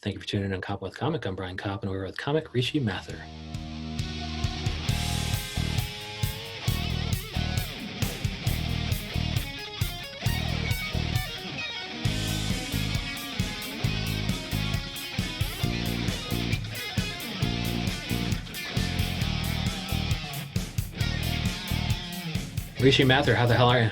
Thank you for tuning in on Koppen with Comic. I'm Brian Koppen, and we're with comic Rishi Mathur. Rishi Mathur, how the hell are you?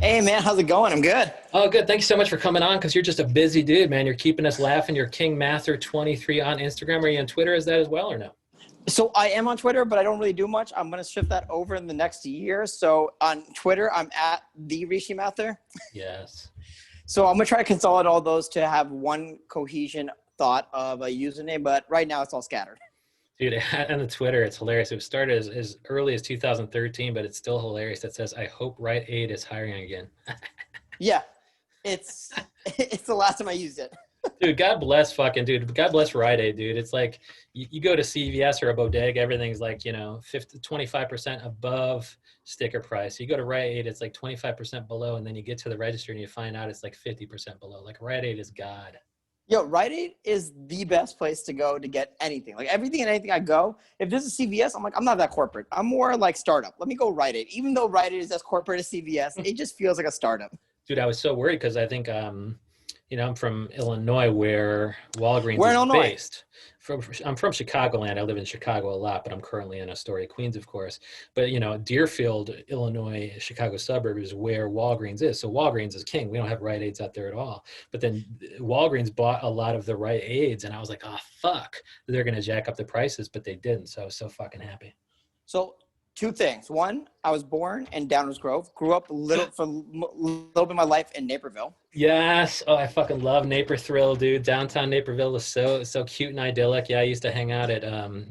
Hey man, how's it going? I'm good. Oh, good. Thank you so much for coming on because you're just a busy dude, man. You're keeping us laughing. You're King Mathur23 on Instagram. Are you on Twitter? Is that as well or no? So I am on Twitter, but I don't really do much. I'm going to shift that over in the next year. So on Twitter, I'm at the Rishi Mathur. Yes. So I'm going to try to consolidate all those to have one cohesion thought of a username, but right now it's all scattered. Dude, on the Twitter, it's hilarious. It started as early as 2013, but it's still hilarious. That says, I hope Rite Aid is hiring again. Yeah, it's the last time I used it. Dude, God bless dude. God bless Rite Aid, dude. It's like you go to CVS or a bodega, everything's like, 25% above sticker price. You go to Rite Aid, it's like 25% below, and then you get to the register and you find out it's like 50% below. Like Rite Aid is God. Yo, Rite Aid is the best place to go to get anything. Like everything and anything I go, if there's a CVS, I'm like, I'm not that corporate. I'm more like startup. Let me go Rite Aid. Even though Rite Aid is as corporate as CVS, it just feels like a startup. Dude, I was so worried because I think, I'm from Illinois where Walgreens Where in is Illinois? based. I'm from Chicagoland. I live in Chicago a lot, but I'm currently in Astoria, Queens, of course. But, Deerfield, Illinois, Chicago suburb is where Walgreens is. So Walgreens is king. We don't have Rite Aids out there at all. But then Walgreens bought a lot of the Rite Aids, and I was like, oh, fuck. They're going to jack up the prices, but they didn't. So I was so fucking happy. So two things. One, I was born in Downers Grove. Grew up a little bit of my life in Naperville. Yes. Oh, I fucking love Naperville, dude. Downtown Naperville is so cute and idyllic. Yeah, I used to hang out at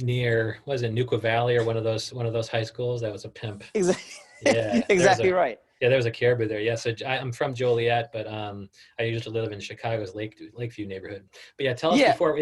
near Neuqua Valley or one of those high schools. That was a pimp. Exactly. Yeah. Exactly right. Yeah, there was a Caribou there. Yeah, so I'm from Joliet, but I used to live in Chicago's Lakeview neighborhood. But yeah, tell us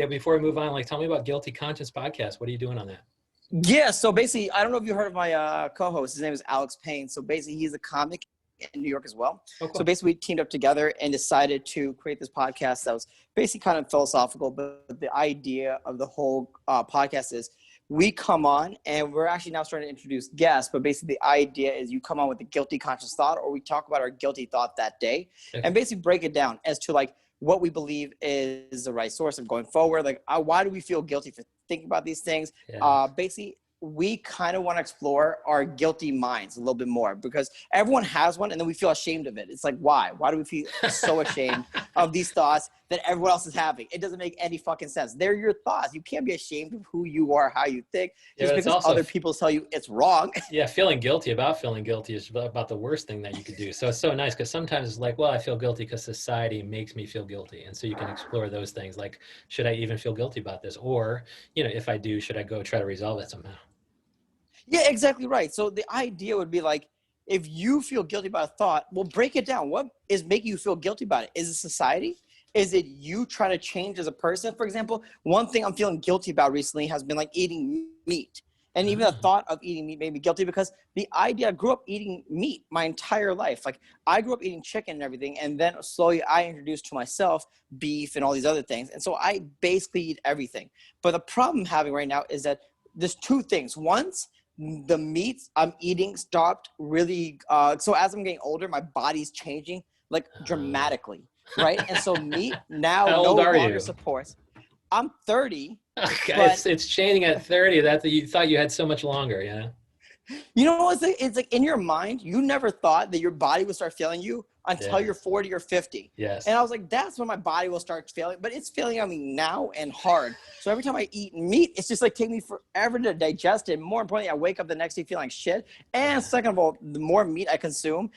before we move on, like tell me about Guilty Conscience Podcast. What are you doing on that? Yeah, so basically, I don't know if you heard of my co-host. His name is Alex Payne. So basically, he's a comic in New York as well. Oh, cool. So basically, we teamed up together and decided to create this podcast that was basically kind of philosophical. But the idea of the whole podcast is we come on, and we're actually now starting to introduce guests. But basically, the idea is you come on with a guilty conscious thought, or we talk about our guilty thought that day, and basically break it down as to like what we believe is the right source of going forward. Like, why do we feel guilty for thinking about these things? Yeah. Basically, we kind of want to explore our guilty minds a little bit more because everyone has one and then we feel ashamed of it. It's like, why? Why do we feel so ashamed of these thoughts that everyone else is having? It doesn't make any fucking sense. They're your thoughts. You can't be ashamed of who you are, how you think, just because other people tell you it's wrong. Yeah, feeling guilty is about the worst thing that you could do. So it's so nice because sometimes it's like, well, I feel guilty because society makes me feel guilty. And so you can explore those things like, should I even feel guilty about this? Or, if I do, should I go try to resolve it somehow? Yeah, exactly right. So the idea would be like, if you feel guilty about a thought, well, break it down. What is making you feel guilty about it? Is it society? Is it you trying to change as a person? For example, one thing I'm feeling guilty about recently has been like eating meat. And even the thought of eating meat made me guilty because the idea, I grew up eating meat my entire life. Like I grew up eating chicken and everything. And then slowly I introduced to myself beef and all these other things. And so I basically eat everything. But the problem I'm having right now is that there's two things. Once, the meats I'm eating stopped really. So as I'm getting older, my body's changing like dramatically, right? And so meat now no longer supports. I'm 30. Okay, it's changing at 30. You thought you had so much longer, yeah. You know, it's like in your mind, you never thought that your body would start failing you until you're 40 or 50. Yes. And I was like, that's when my body will start failing. But it's failing on me now and hard. So every time I eat meat, it's just like taking me forever to digest it. More importantly, I wake up the next day feeling like shit. And second of all, the more meat I consume,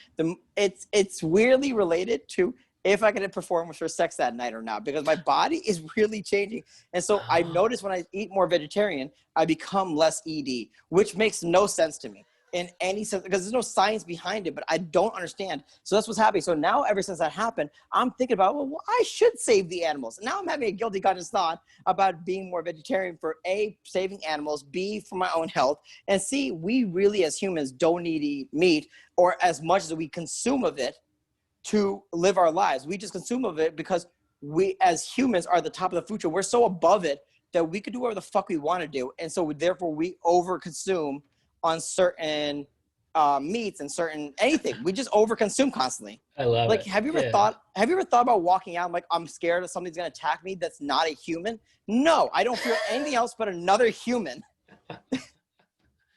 it's weirdly related to if I can perform for sex that night or not, because my body is really changing. And so I notice when I eat more vegetarian, I become less ED, which makes no sense to me in any sense, because there's no science behind it, but I don't understand. So that's what's happening. So now ever since that happened, I'm thinking about, well, I should save the animals. Now I'm having a guilty conscious thought about being more vegetarian for A, saving animals, B, for my own health, and C, we really as humans don't need to eat meat or as much as we consume of it to live our lives. We just consume of it because we as humans are at the top of the food chain. We're so above it that we could do whatever the fuck we want to do. And so therefore we overconsume on certain meats and certain anything. We just overconsume constantly. I love Like, it. have you ever Yeah. thought about walking out? Like, I'm scared that something's going to attack me. That's not a human. No, I don't fear anything else but another human.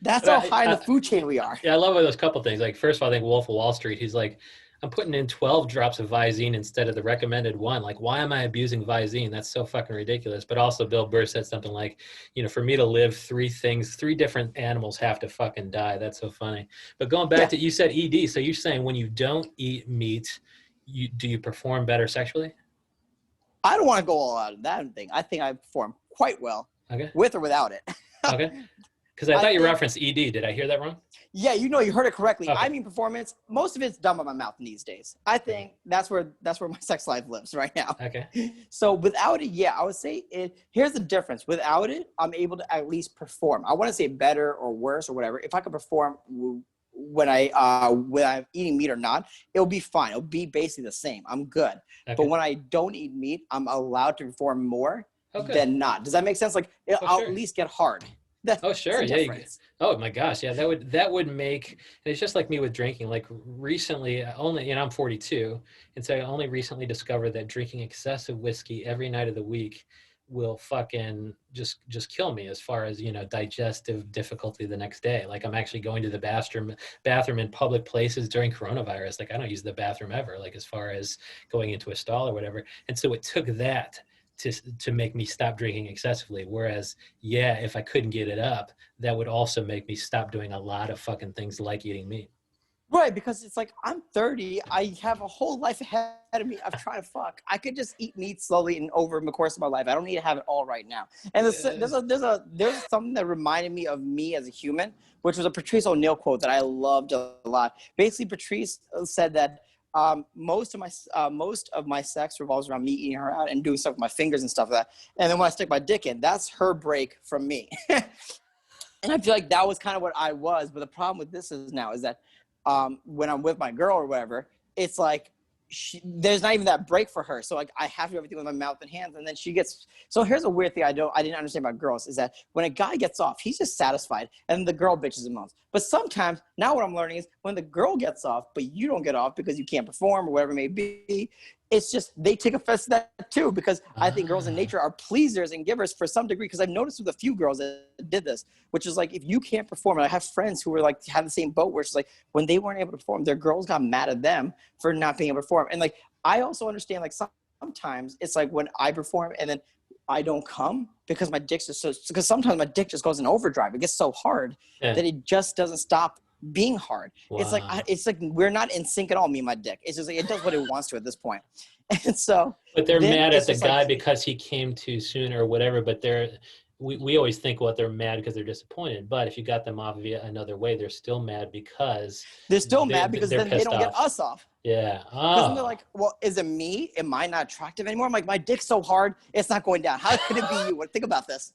That's how high in the food chain we are. Yeah, I love those couple things. Like, first of all, I think Wolf of Wall Street, he's like, I'm putting in 12 drops of Visine instead of the recommended one. Like, why am I abusing Visine? That's so fucking ridiculous. But also Bill Burr said something like, for me to live, three different animals have to fucking die. That's so funny. But going back to, you said ED. So you're saying when you don't eat meat, do you perform better sexually? I don't want to go all out of that thing. I think I perform quite well, with or without it. Okay. Because I thought you referenced ED. Did I hear that wrong? Yeah, you heard it correctly. Okay. I mean, performance. Most of it's done by my mouth these days. I think that's where my sex life lives right now. Okay. So without it, I would say it. Here's the difference. Without it, I'm able to at least perform. I want to say better or worse or whatever. If I could perform when I'm eating meat or not, it'll be fine. It'll be basically the same. I'm good. Okay. But when I don't eat meat, I'm allowed to perform more than not. Does that make sense? Like I'll at least get hard. Sure. Yeah. Oh my gosh. Yeah. That would make, and it's just like me with drinking. Like recently, I'm 42. And so I only recently discovered that drinking excessive whiskey every night of the week will fucking just kill me as far as, digestive difficulty the next day. Like I'm actually going to the bathroom in public places during coronavirus. Like I don't use the bathroom ever, like as far as going into a stall or whatever. And so it took that to make me stop drinking excessively. Whereas, if I couldn't get it up, that would also make me stop doing a lot of fucking things like eating meat. Right, because it's like I'm 30. I have a whole life ahead of me of trying to fuck. I could just eat meat slowly and over the course of my life. I don't need to have it all right now. And there's something that reminded me of me as a human, which was a Patrice O'Neill quote that I loved a lot. Basically, Patrice said that most of my sex revolves around me eating her out and doing stuff with my fingers and stuff like that. And then when I stick my dick in, that's her break from me. And I feel like that was kind of what I was. But the problem with this is that when I'm with my girl or whatever, it's like there's not even that break for her. So like I have to do everything with my mouth and hands, and then she gets. So here's a weird thing I didn't understand about girls is that when a guy gets off, he's just satisfied, and the girl bitches and moans. But sometimes now what I'm learning is when the girl gets off, but you don't get off because you can't perform or whatever it may be. It's just they take offense to that too, because I think girls in nature are pleasers and givers for some degree. Because I've noticed with a few girls that did this, which is like if you can't perform, and I have friends who were like have the same boat where it's like when they weren't able to perform, their girls got mad at them for not being able to perform. And like I also understand like sometimes it's like when I perform and then I don't come because my dick's just because sometimes my dick just goes in overdrive. It gets so hard that it just doesn't stop being hard. Wow. It's like we're not in sync at all, me and my dick. It's just like it does what it wants to at this point. And so but they're mad at the guy because he came too soon or whatever, but we always think they're mad because they're disappointed. But if you got them off via another way, they're still mad because then they don't get us off. Yeah. Because then they're like, well, is it me? Am I not attractive anymore? I'm like, my dick's so hard, it's not going down. How could it be you? Think about this.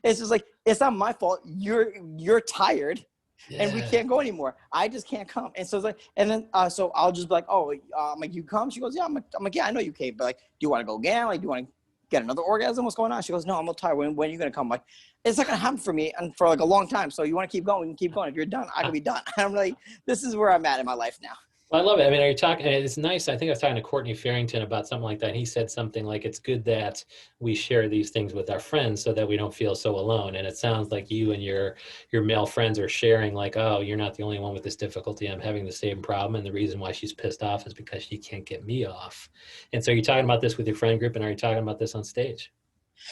It's just like, it's not my fault. You're tired. Yeah. And we can't go anymore. I just can't come. And so it's like, and then so I'll just be like, I'm like, you come? She goes, yeah. I'm like, yeah, I know you came, but like, do you want to go again? Like, do you want to get another orgasm? What's going on? She goes, no, I'm a little tired. When are you gonna come? I'm like, it's not gonna happen for me and for like a long time. So you want to keep going? Keep going. If you're done, I can be done. I'm like, this is where I'm at in my life now. Well, I love it. I mean, are you talking? It's nice. I think I was talking to Courtney Farrington about something like that. And he said something like, "It's good that we share these things with our friends so that we don't feel so alone." And it sounds like you and your male friends are sharing, like, "Oh, you're not the only one with this difficulty. I'm having the same problem, and the reason why she's pissed off is because she can't get me off." And so, you're talking about this with your friend group, and are you talking about this on stage?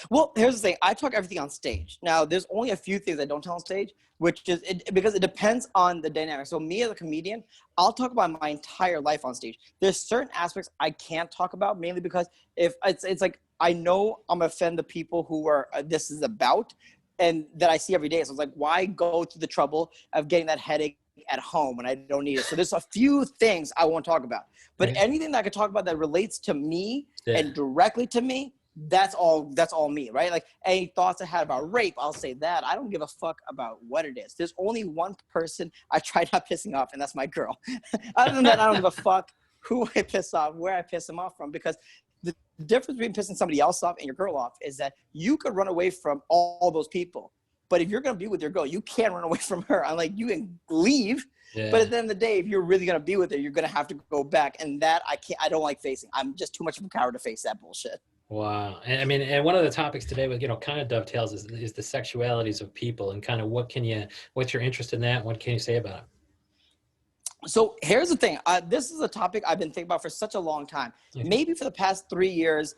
Well, here's the thing. I talk everything on stage. Now, there's only a few things I don't tell on stage, which is because it depends on the dynamic. So me as a comedian, I'll talk about my entire life on stage. There's certain aspects I can't talk about, mainly because if it's like I know I'm gonna offend the people who are this is about, and that I see every day. So it's like, why go through the trouble of getting that headache at home when I don't need it? So there's a few things I won't talk about, but anything that I could talk about that relates to me and directly to me, that's all me, right? Like any thoughts I had about rape, I'll say that. I don't give a fuck about what it is. There's only one person I try not pissing off, and that's my girl. Other than that, I don't give a fuck who I piss off, where I piss them off from, because the difference between pissing somebody else off and your girl off is that you could run away from all those people. But if you're going to be with your girl, you can't run away from her. I'm like, you can leave. Yeah. But at the end of the day, if you're really going to be with her, you're going to have to go back. And that I don't like facing. I'm just too much of a coward to face that bullshit. Wow. And I mean, and one of the topics today with, kind of dovetails is the sexualities of people and kind of what's your interest in that? What can you say about it? So here's the thing. This is a topic I've been thinking about for such a long time. Okay. Maybe for the past 3 years,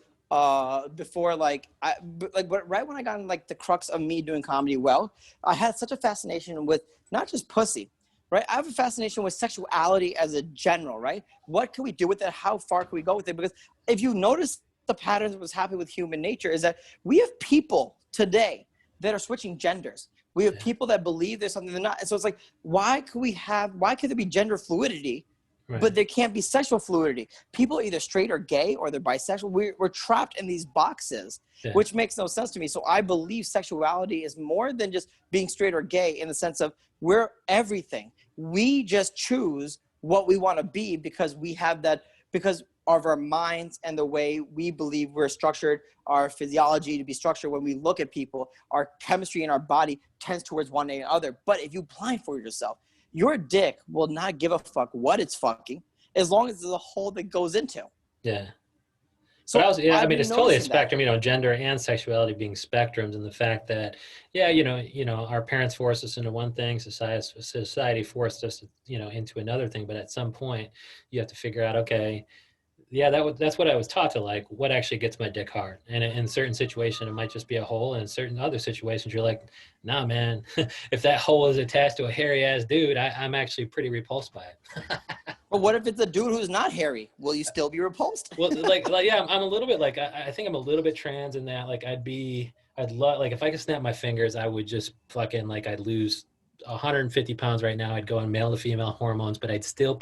before right when I got in like the crux of me doing comedy well, I had such a fascination with not just pussy, right? I have a fascination with sexuality as a general, right? What can we do with it? How far can we go with it? Because if you notice the patterns of what's happening with human nature is that we have people today that are switching genders. We have people that believe there's something they're not. And so it's like, why could there be gender fluidity, Right. but there can't be sexual fluidity? People are either straight or gay or they're bisexual. We're trapped in these boxes, which makes no sense to me. So I believe sexuality is more than just being straight or gay in the sense of we're everything. We just choose what we want to be because we have that, because of our minds and the way we believe we're structured, our physiology to be structured when we look at people, our chemistry in our body tends towards one another. But if you blindfold yourself, your dick will not give a fuck what it's fucking as long as there's a hole that goes into. Yeah. So But I mean, it's totally a spectrum, that. Gender and sexuality being spectrums, and the fact that, our parents forced us into one thing, society forced us, into another thing. But at some point you have to figure out, okay, yeah, that's what I was taught to like. What actually gets my dick hard? And in certain situations, it might just be a hole. And in certain other situations, you're like, nah, man. If that hole is attached to a hairy ass dude, I'm actually pretty repulsed by it. But what if it's a dude who's not hairy? Will you still be repulsed? Well, yeah, I'm a little bit like I think I'm a little bit trans in that. Like I'd love, like if I could snap my fingers, I would just fucking like I'd lose 150 pounds right now. I'd go on male to female hormones, but I'd still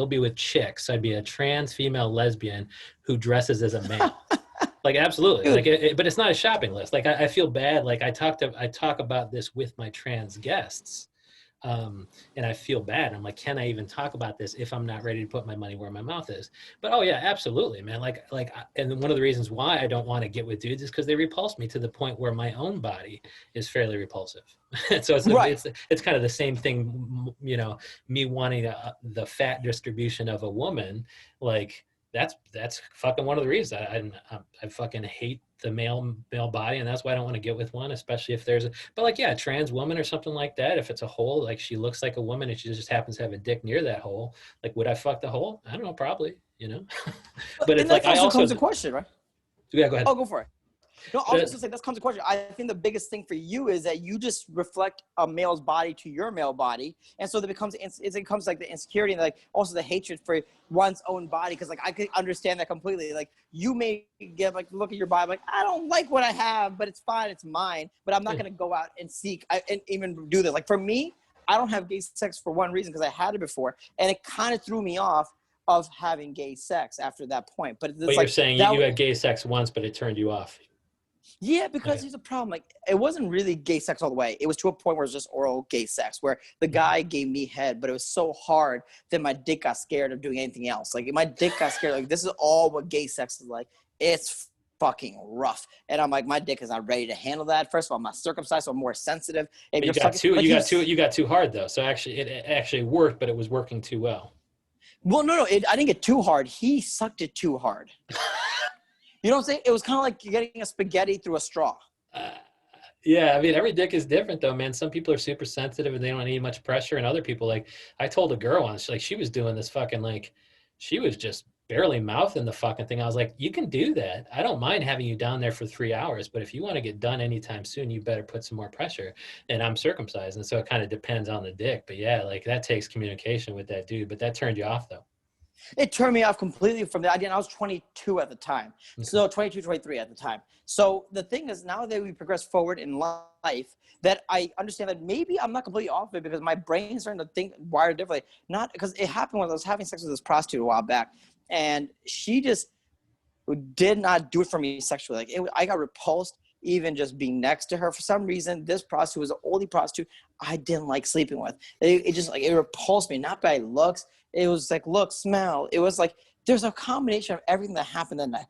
be with chicks. I'd be a trans female lesbian who dresses as a male. Like absolutely. Dude. Like but it's not a shopping list. Like I feel bad. Like I talk about this with my trans guests. And I feel bad. I'm like, can I even talk about this if I'm not ready to put my money where my mouth is? But oh yeah, absolutely, man. And one of the reasons why I don't want to get with dudes is because they repulse me to the point where my own body is fairly repulsive. So it's kind of the same thing, me wanting the fat distribution of a woman. Like that's fucking one of the reasons I fucking hate the male body, and that's why I don't want to get with one, especially if there's a trans woman or something like that. If it's a hole, like she looks like a woman and she just happens to have a dick near that hole, like would I fuck the hole? I don't know, probably, But it's like comes a question, right? Yeah, go ahead. Oh, go for it. No, I was just gonna say that comes a question. I think the biggest thing for you is that you just reflect a male's body to your male body, and so it becomes like the insecurity and like also the hatred for one's own body. Because like I could understand that completely. Like you may get like look at your body like I don't like what I have, but it's fine, it's mine. But I'm not gonna go out and seek and even do this. Like for me, I don't have gay sex for one reason because I had it before, and it kind of threw me off of having gay sex after that point. But you're saying you had gay sex once, but it turned you off. Yeah, because there's a problem. Like, it wasn't really gay sex all the way. It was to a point where it was just oral gay sex, where the guy gave me head, but it was so hard that my dick got scared of doing anything else. Like, my dick got scared. Like, this is all what gay sex is like. It's fucking rough. And I'm like, my dick is not ready to handle that. First of all, I'm not circumcised, so I'm more sensitive. If you got too hard though. So actually, it actually worked, but it was working too well. Well, no, I didn't get too hard. He sucked it too hard. You know what I'm saying? It was kind of like you're getting a spaghetti through a straw. Yeah, I mean, every dick is different though, man. Some people are super sensitive and they don't need much pressure, and other people, like, I told a girl once, like, she was doing this fucking, like, she was just barely mouthing the fucking thing. I was like, you can do that. I don't mind having you down there for 3 hours, but if you want to get done anytime soon, you better put some more pressure. And I'm circumcised, and so it kind of depends on the dick. But yeah, like, that takes communication with that dude. But that turned you off though. It turned me off completely from the idea. And I was 22 at the time. Okay. So 22, 23 at the time. So the thing is, now that we progress forward in life, that I understand that maybe I'm not completely off it because my brain is starting to think wired differently. Not because it happened when I was having sex with this prostitute a while back. And she just did not do it for me sexually. Like I got repulsed even just being next to her. For some reason, this prostitute was an oldie prostitute I didn't like sleeping with. It just like, it repulsed me, not by looks. It was like, look, smell. It was like, there's a combination of everything that happened that night.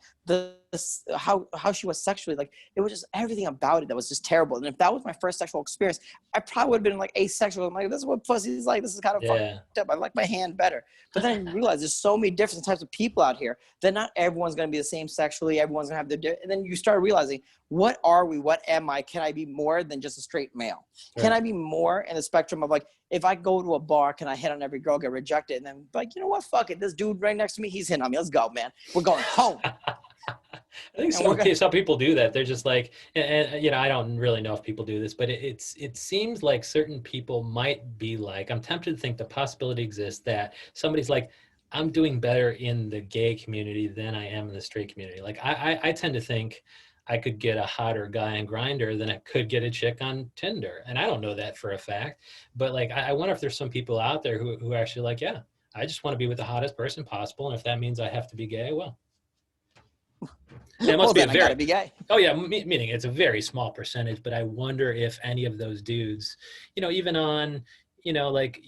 how she was sexually, like it was just everything about it that was just terrible. And if that was my first sexual experience, I probably would have been like asexual. I'm like, this is what pussy is like. This is kind of fucked Yeah. up. I like my hand better. But then I realized there's so many different types of people out here that not everyone's going to be the same sexually. Everyone's going to have their, and then you start realizing, what are we? What am I? Can I be more than just a straight male? Right. Can I be more in the spectrum of like, if I go to a bar, can I hit on every girl, get rejected? And then like, you know what? Fuck it. This dude right next to me, he's hitting on me. Let's go, man. We're going home. I think some people do that. They're just like, and you know, I don't really know if people do this, but it seems like certain people might be like, I'm tempted to think the possibility exists that somebody's like, I'm doing better in the gay community than I am in the straight community. Like I tend to think I could get a hotter guy on Grindr than I could get a chick on Tinder. And I don't know that for a fact, but like, I wonder if there's some people out there who are actually like, yeah, I just want to be with the hottest person possible. And if that means I have to be gay, I will. It must be I gotta be gay. Oh yeah, meaning it's a very small percentage, but I wonder if any of those dudes, you know, even on, you know, like,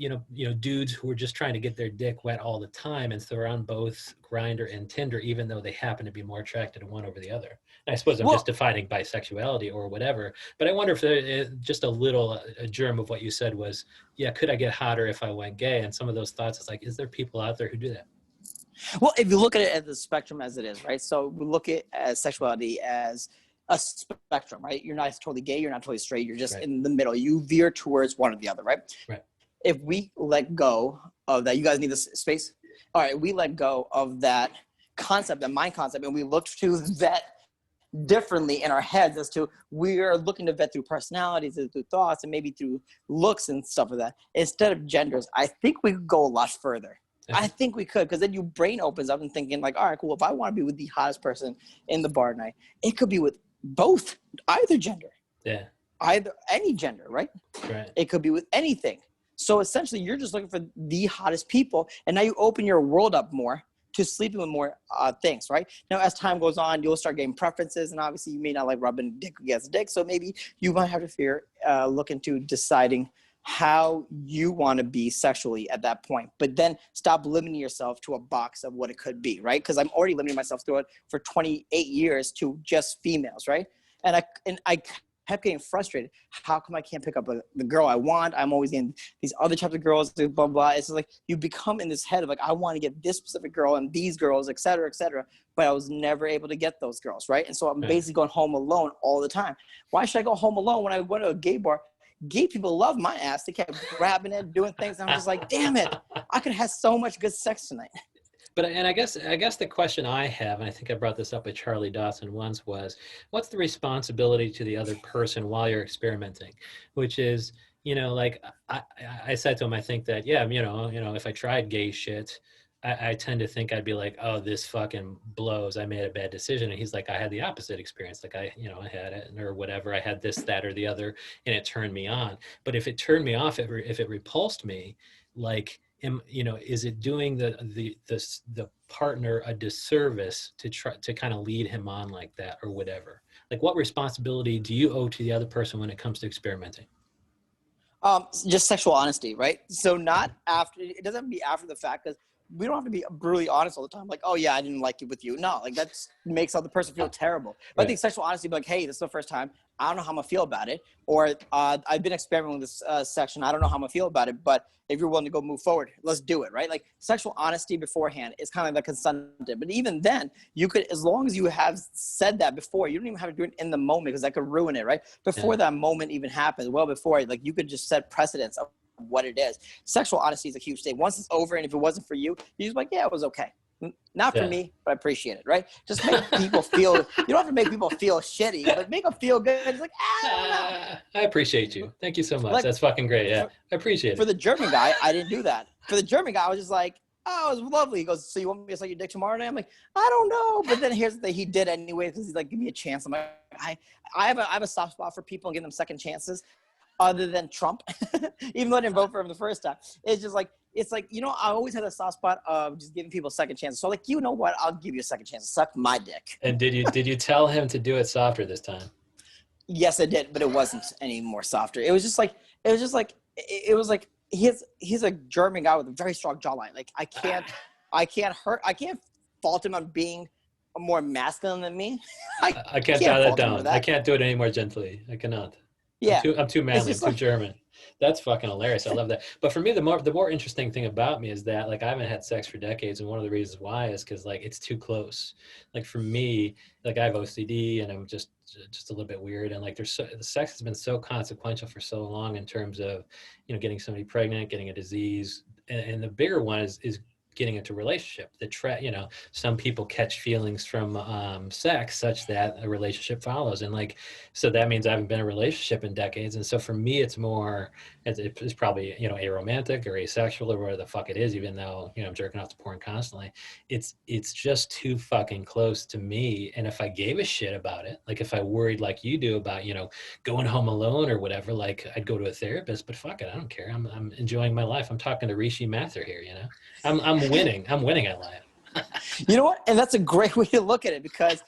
dudes who are just trying to get their dick wet all the time, and so they're on both Grindr and Tinder, even though they happen to be more attracted to one over the other. And I suppose I'm just defining bisexuality or whatever, but I wonder if there is just a germ of what you said was, yeah, could I get hotter if I went gay? And some of those thoughts, it's like, is there people out there who do that? Well, if you look at it as the spectrum as it is, right? So we look at as sexuality as a spectrum, right? You're not totally gay, you're not totally straight, you're just in the middle. You veer towards one or the other, right? Right. If we let go of that, you guys need this space? All right, we let go of that concept, that mind concept, and we look to vet differently in our heads as to, we are looking to vet through personalities and through thoughts and maybe through looks and stuff like that. Instead of genders, I think we could go a lot further. I think we could, because then your brain opens up and thinking like, all right, cool. If I want to be with the hottest person in the bar tonight, it could be with both, either gender. Yeah. Either, any gender, right? Right. It could be with anything. So essentially, you're just looking for the hottest people, and now you open your world up more to sleeping with more things, right? Now, as time goes on, you'll start getting preferences, and obviously, you may not like rubbing dick against dick, so maybe you might have to look into deciding how you want to be sexually at that point, but then stop limiting yourself to a box of what it could be, right? Because I'm already limiting myself through it for 28 years to just females, right? And I kept getting frustrated. How come I can't pick up the girl I want? I'm always getting these other types of girls, blah, blah, blah. It's like you become in this head of like, I want to get this specific girl and these girls, et cetera, but I was never able to get those girls, right? And so I'm basically going home alone all the time. Why should I go home alone when I went to a gay bar? Gay people love my ass. They kept grabbing it, doing things. And I'm just like, damn it. I could have so much good sex tonight. But, and I guess the question I have, and I think I brought this up with Charlie Dawson once, was what's the responsibility to the other person while you're experimenting? Which is, you know, like I said to him, I think that, yeah, you know, if I tried gay shit, I tend to think I'd be like, oh, this fucking blows. I made a bad decision. And he's like, I had the opposite experience. Like I had it or whatever. I had this, that, or the other, and it turned me on. But if it turned me off, if it repulsed me, like, is it doing the partner a disservice to try to kind of lead him on like that or whatever? Like, what responsibility do you owe to the other person when it comes to experimenting? Just sexual honesty, right? So not after, it doesn't have to be after the fact, because we don't have to be brutally honest all the time. Like, oh yeah, I didn't like it with you. No, like that makes the other person feel terrible. But I think sexual honesty, be like, hey, this is the first time. I don't know how I'm gonna feel about it. Or I've been experimenting with this section. I don't know how I'm gonna feel about it. But if you're willing to go move forward, let's do it, right? Like sexual honesty beforehand is kind of like consented. But even then, you could, as long as you have said that before, you don't even have to do it in the moment because that could ruin it, right? Before that moment even happens, well before, like you could just set precedence of what it is. Sexual honesty is a huge thing. Once it's over, and if it wasn't for you, you're just like, yeah, it was okay. Not for me, but I appreciate it, right? Just make people feel, you don't have to make people feel shitty, but make them feel good. It's like, I appreciate you. Thank you so much. Like, that's fucking great. Yeah, I appreciate it. For the German guy, I didn't do that. For the German guy, I was just like, oh, it was lovely. He goes, so you want me to suck your dick tomorrow night? I'm like, I don't know. But then here's the thing, he did anyway, because he's like, give me a chance. I'm like, I have a soft spot for people and give them second chances. Other than Trump, even though I didn't vote for him the first time. It's just like, I always had a soft spot of just giving people second chances. So like, you know what? I'll give you a second chance. Suck my dick. And did you tell him to do it softer this time? Yes, I did, but it wasn't any more softer. It was like he's a German guy with a very strong jawline. Like I can't fault him on being more masculine than me, I can't can't dial that fault him for down. I that. can't do it any more gently. I cannot. Yeah, I'm too it's manly. I'm just too like, German. That's fucking hilarious. I love that. But for me, the more interesting thing about me is that like I haven't had sex for decades, and one of the reasons why is because like it's too close. Like for me, like I have OCD, and I'm just a little bit weird, and like the sex has been so consequential for so long in terms of, you know, getting somebody pregnant, getting a disease, and the bigger one is getting into a relationship. You know, some people catch feelings from sex such that a relationship follows, and like so that means I haven't been in a relationship in decades. And so for me, it's more, it's probably, you know, aromantic or asexual or whatever the fuck it is, even though, you know, I'm jerking off to porn constantly. It's just too fucking close to me. And if I gave a shit about it, like if I worried like you do about, you know, going home alone or whatever, like I'd go to a therapist, but fuck it, I don't care. I'm enjoying my life. I'm talking to Rishi Mathur here, you know? I'm winning. I'm winning at life. you know what? And that's a great way to look at it because,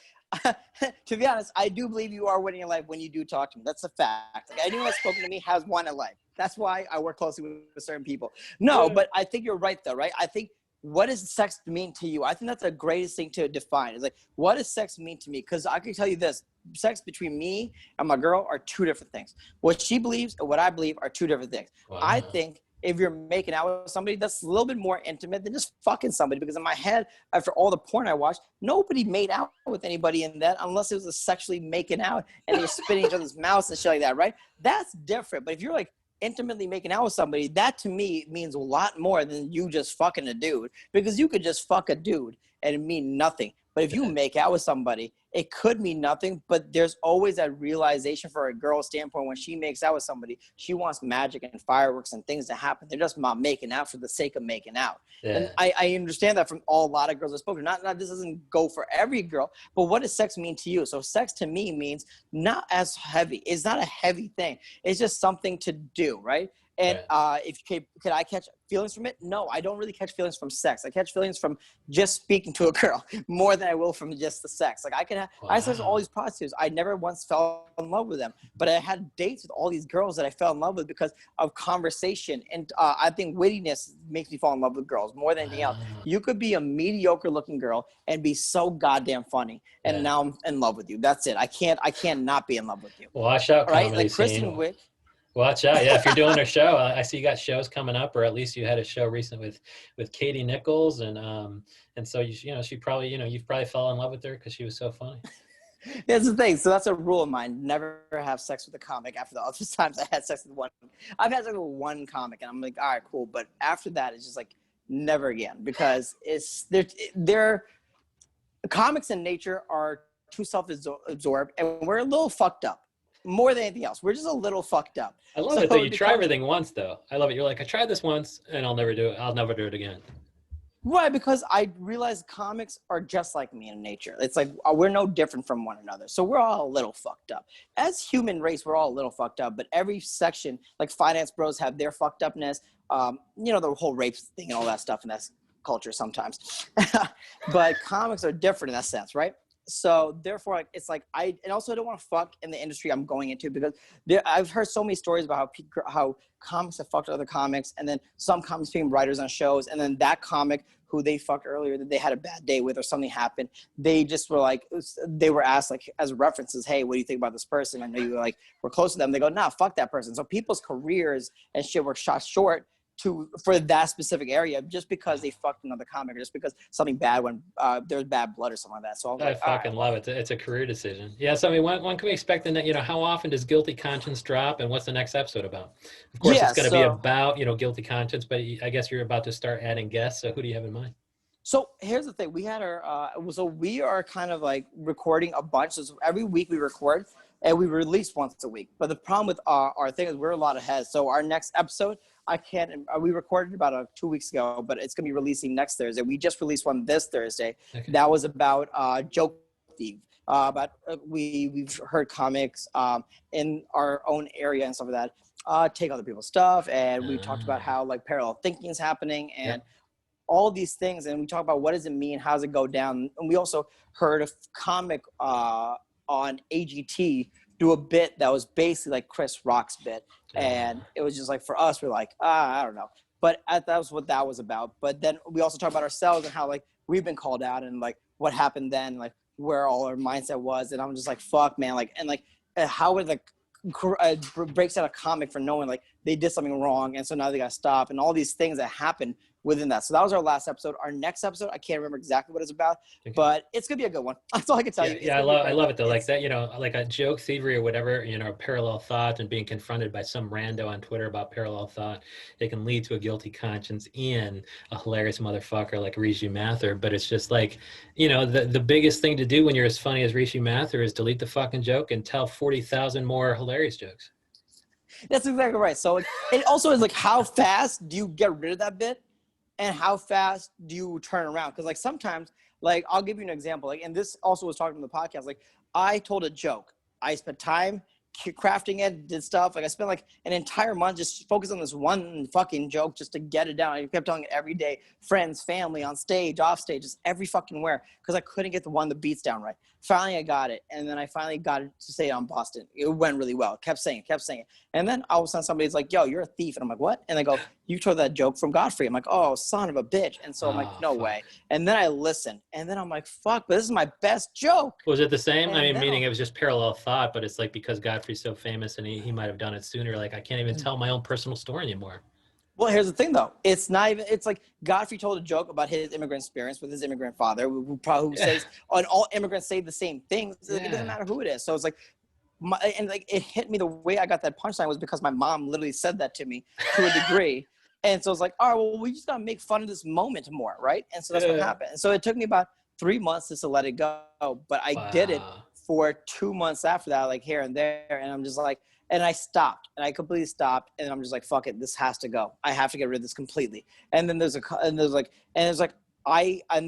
to be honest, I do believe you are winning in life when you do talk to me. That's a fact. Like, anyone that's spoken to me has won in life. That's why I work closely with certain people. No, Yeah. but I think you're right, though, right? I think what does sex mean to you? I think that's the greatest thing to define. Is like, what does sex mean to me? Because I can tell you this: sex between me and my girl are two different things. What she believes and what I believe are two different things. I Wow. think if you're making out with somebody, that's a little bit more intimate than just fucking somebody. Because in my head, after all the porn I watched, nobody made out with anybody in that unless it was a sexually making out and they're spitting each other's mouths and shit like that, right? That's different. But if you're like intimately making out with somebody, that to me means a lot more than you just fucking a dude. Because you could just fuck a dude and it mean nothing. But if you make out with somebody, it could mean nothing, but there's always that realization for a girl's standpoint when she makes out with somebody. She wants magic and fireworks and things to happen. They're just not making out for the sake of making out. And Yeah. I understand that from a lot of girls I've spoken to. Not this doesn't go for every girl, but what does sex mean to you? So sex to me means not as heavy. It's not a heavy thing. It's just something to do, right? And Right. if could I catch feelings from it? No, I don't really catch feelings from sex. I catch feelings from just speaking to a girl more than I will from just the sex. Like I said to all Wow. these prostitutes, I never once fell in love with them, but I had dates with all these girls that I fell in love with because of conversation. And I think wittiness makes me fall in love with girls more than anything else. Wow. You could be a mediocre looking girl and be so goddamn funny, and Yeah. now I'm in love with you. That's it. I can't not be in love with you. Watch out, All right, comedy like scene. Kristen Wiig. Watch out. Yeah, if you're doing a show, I see you got shows coming up, or at least you had a show recent with Katie Nichols, and so you know she probably, you know, you've probably fell in love with her because she was so funny. That's the thing. So that's a rule of mine. Never have sex with a comic after the other times I had sex with one. I've had sex with one comic and I'm like, all right, cool. But after that, it's just like never again because they're comics in nature are too self-absorbed and we're a little fucked up more than anything else. We're just a little fucked up. I love So it though. You it try becomes everything once though. I love it. You're like, I tried this once, and I'll never do it. I'll never do it again. right because I realize comics are just like me in nature. It's like we're no different from one another. So we're all a little fucked up. As human race, we're all a little fucked up. But every section, like finance bros have their fucked upness. You know, the whole rape thing and all that stuff, and that's culture sometimes. But comics are different in that sense, right? So therefore, like it's like and also I don't want to fuck in the industry I'm going into because I've heard so many stories about how comics have fucked other comics, and then some comics became writers on shows, and then that comic who they fucked earlier that they had a bad day with or something happened, they just were like they were asked like as references, hey, what do you think about this person? I know you were close to them. They go, nah, fuck that person. So people's careers and shit were shot short for that specific area just because they fucked another comic or just because something bad when there's bad blood or something like that. So I was I like, all fucking right, well, love it. It's a career decision. Yeah. So I mean, when can we expect the you know, how often does Guilty Conscience drop, and what's the next episode about? Of course, it's yeah. going to be So about, you know, Guilty Conscience, but I guess you're about to start adding guests. So who do you have in mind? So here's the thing: we had so we are kind of like recording a bunch. So every week we record, and we release once a week. But the problem with our thing is we're a lot ahead. So our next episode, I can't. We recorded about 2 weeks ago, but it's gonna be releasing next Thursday. We just released one this Thursday. Okay. That was about Joke Thief. About we've heard comics in our own area and stuff like that. Take other people's stuff, and we talked about Ah, how like parallel thinking is happening and yep. all these things, and we talk about what does it mean, how does it go down, and we also heard a comic on AGT do a bit that was basically like Chris Rock's bit, and Ah, it was just like for us, we're like, I don't know, but that was what that was about. But then we also talk about ourselves and how like we've been called out and like what happened then, like where all our mindset was, and I'm just like, fuck, man, like, and like how it like breaks out a comic for knowing like they did something wrong, and so now they got to stop, and all these things that happen within that. So that was our last episode. Our next episode, I can't remember exactly what it's about, Okay. but it's gonna be a good one. That's all I can tell you. Yeah, I love it though. Like that, like a joke thievery or whatever, parallel thought and being confronted by some rando on Twitter about parallel thought, it can lead to a guilty conscience and a hilarious motherfucker like Rishi Mathur. But it's just like, the biggest thing to do when you're as funny as Rishi Mathur is delete the fucking joke and tell 40,000 more hilarious jokes. That's exactly right. So it also is like, how fast do you get rid of that bit? And how fast do you turn around? Because like sometimes, like I'll give you an example. Like, and this also was talking on the podcast. Like I told a joke. I spent time crafting it, did stuff. Like I spent like an entire month just focused on this one fucking joke just to get it down. I kept telling it every day, friends, family, on stage, off stage, just every fucking where, because I couldn't get the beats down right. Finally, I got it, and then I finally got it to say it on Boston. It went really well. Kept saying it. And then all of a sudden somebody's like, yo, you're a thief. And I'm like, what? And they go, you told that joke from Godfrey. I'm like, oh, son of a bitch. And so I'm like, no way. And then I listen, and then I'm like, fuck, but this is my best joke. Was it the same? And I mean, meaning it was just parallel thought, but it's like because Godfrey's so famous and he might have done it sooner. Like I can't even tell my own personal story anymore. Well, here's the thing, though. It's not even. It's like Godfrey told a joke about his immigrant experience with his immigrant father, who says, and all immigrants say the same things. Like, it doesn't matter who it is. So it's like, it hit me the way I got that punchline was because my mom literally said that to me to a degree. And so it's like, all right, well, we just got to make fun of this moment more, right? And so that's what happened. And so it took me about 3 months just to let it go. But I did it for 2 months after that, like here and there. And I'm just like, and I stopped, and I completely stopped, and I'm just like, fuck it, this has to go. I have to get rid of this completely. And then and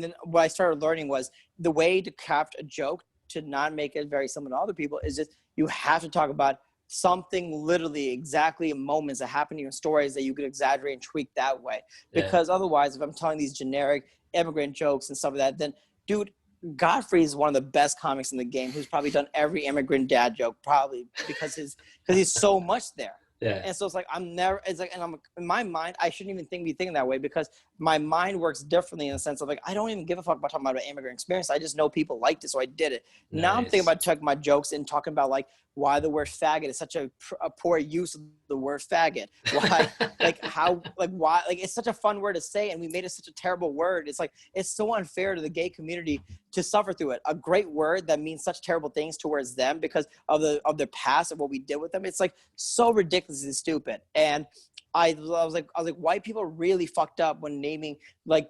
then what I started learning was the way to craft a joke to not make it very similar to other people is just you have to talk about something literally exactly moments that happen to you in stories that you could exaggerate and tweak that way. Because otherwise, if I'm telling these generic immigrant jokes and stuff like that, then dude, Godfrey is one of the best comics in the game who's probably done every immigrant dad joke, probably because he's so much there. Yeah. And so it's like, and I'm in my mind, I shouldn't even be thinking that way because my mind works differently in the sense of like, I don't even give a fuck about talking about an immigrant experience. I just know people liked it. So I did it. Nice. Now I'm thinking about talking my jokes and talking about like why the word faggot is such a poor use of the word faggot. Why, why it's such a fun word to say. And we made it such a terrible word. It's like, it's so unfair to the gay community to suffer through it. A great word that means such terrible things towards them because of their past and what we did with them. It's like so ridiculously stupid. And I was like, white people really fucked up when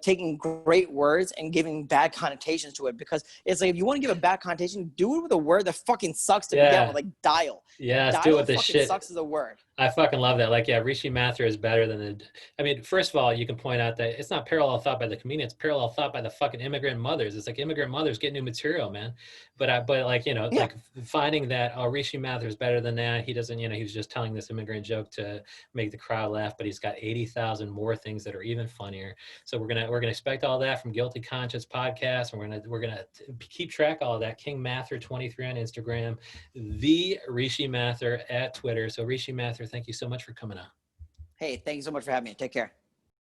taking great words and giving bad connotations to it. Because it's like, if you want to give a bad connotation, do it with a word that fucking sucks to begin with, like dial. Yeah, dial do it with the shit. Sucks as a word. I fucking love that. Like, yeah, Rishi Mathur is better than first of all, you can point out that it's not parallel thought by the comedian, it's parallel thought by the fucking immigrant mothers. It's like immigrant mothers get new material, man. But like finding that, oh, Rishi Mathur is better than that. He doesn't, he was just telling this immigrant joke to make the crowd laugh, but he's got 80,000 more things that are even funnier. So we're gonna expect all that from Guilty Conscience Podcast, and we're gonna keep track of all of that. King Mathur 23 on Instagram, the Rishi Mathur at Twitter. So Rishi Mathur, thank you so much for coming on. Hey, thank you so much for having me. Take care.